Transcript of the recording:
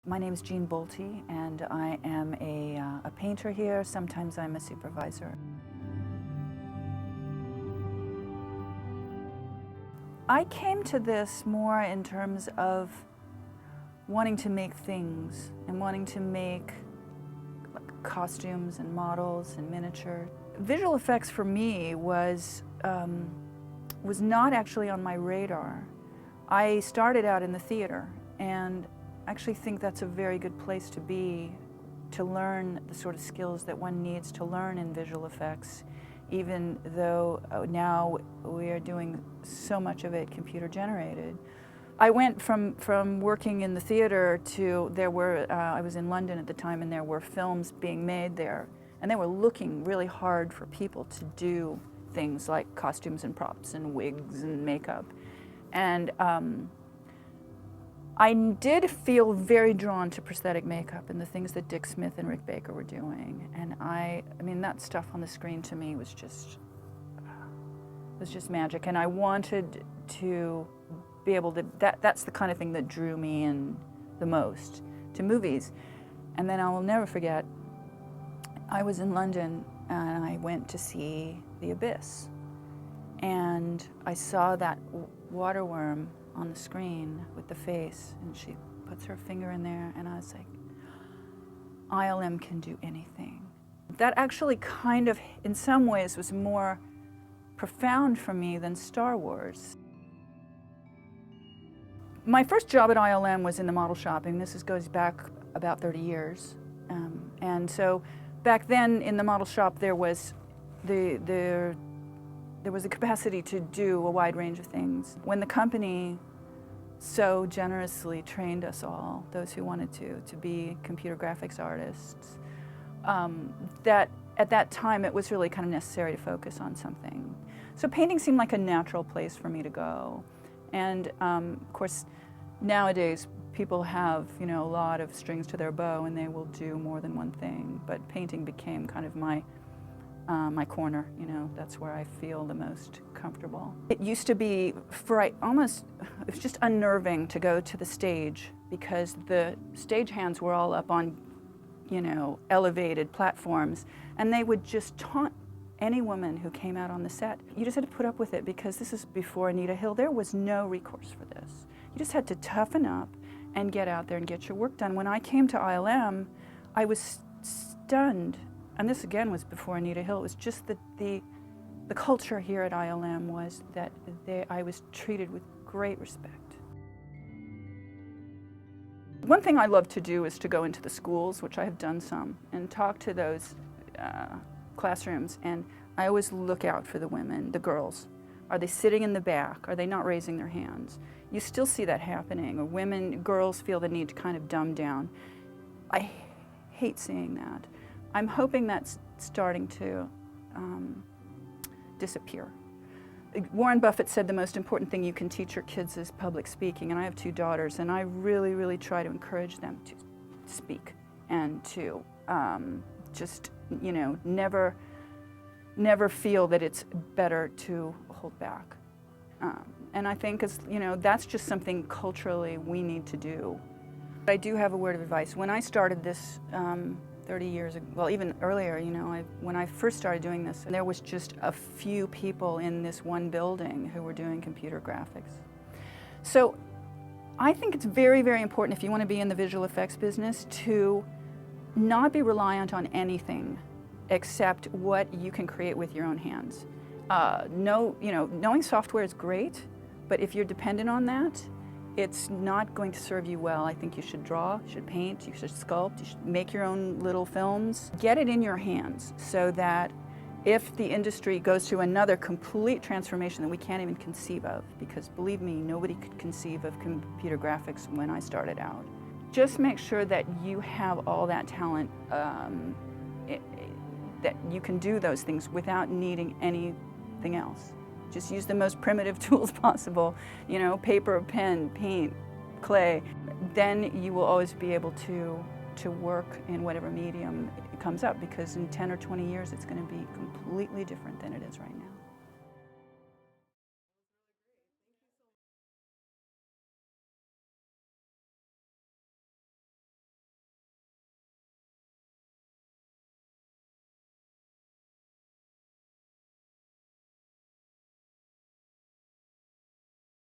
My name is Jean Bolte, and I am a painter here. Sometimes I'm a supervisor. I came to this more in terms of wanting to make things and wanting to make costumes and models and miniature. Visual effects for me was not actually on my radar. I started out in the theater, and I actually think that's a very good place to be, to learn the sort of skills that one needs to learn in visual effects, even though now we are doing so much of it computer generated. I went from working in the theater to, I was in London at the time, and there were films being made there, and they were looking really hard for people to do things like costumes and props and wigs and makeup. And I did feel very drawn to prosthetic makeup and the things that Dick Smith and Rick Baker were doing. And I mean, that stuff on the screen to me was just magic. And I wanted to be able to, that's the kind of thing that drew me in the most to movies. And then I will never forget, I was in London and I went to see The Abyss. And I saw that waterworm on the screen with the face, and she puts her finger in there, and I was like, ILM can do anything. That actually kind of, in some ways, was more profound for me than Star Wars. My first job at ILM was in the model shop, and this goes back about 30 years. And so back then in the model shop there was the capacity to do a wide range of things. When the company so generously trained us all, those who wanted to be computer graphics artists, that at that time it was really kind of necessary to focus on something. So painting seemed like a natural place for me to go. And of course, nowadays people have, a lot of strings to their bow and they will do more than one thing, but painting became kind of my corner, that's where I feel the most comfortable. It used to be, it was just unnerving to go to the stage because the stage-hands were all up on, elevated platforms, and they would just taunt any woman who came out on the set. You just had to put up with it because this is before Anita Hill. There was no recourse for this. You just had to toughen up and get out there and get your work done. When I came to ILM, I was stunned. And this again was before Anita Hill. It was just that the culture here at ILM was that I was treated with great respect. One thing I love to do is to go into the schools, which I have done some, and talk to those classrooms. And I always look out for the women, the girls. Are they sitting in the back? Are they not raising their hands? You still see that happening. Or girls feel the need to kind of dumb down. I hate seeing that. I'm hoping that's starting to disappear. Warren Buffett said the most important thing you can teach your kids is public speaking, and I have 2 daughters, and I really, really try to encourage them to speak and to just, never feel that it's better to hold back. And I think, that's just something culturally we need to do. I do have a word of advice. When I started this 30 years ago, well, even earlier, when I first started doing this, there was just a few people in this one building who were doing computer graphics. So I think it's very, very important if you want to be in the visual effects business to not be reliant on anything except what you can create with your own hands. Knowing software is great, but if you're dependent on that, it's not going to serve you well. I think you should draw, you should paint, you should sculpt, you should make your own little films. Get it in your hands so that if the industry goes through another complete transformation that we can't even conceive of, because believe me, nobody could conceive of computer graphics when I started out. Just make sure that you have all that talent, that you can do those things without needing anything else. Just use the most primitive tools possible, paper, pen, paint, clay. Then you will always be able to work in whatever medium it comes up, because in 10 or 20 years it's going to be completely different than it is right now.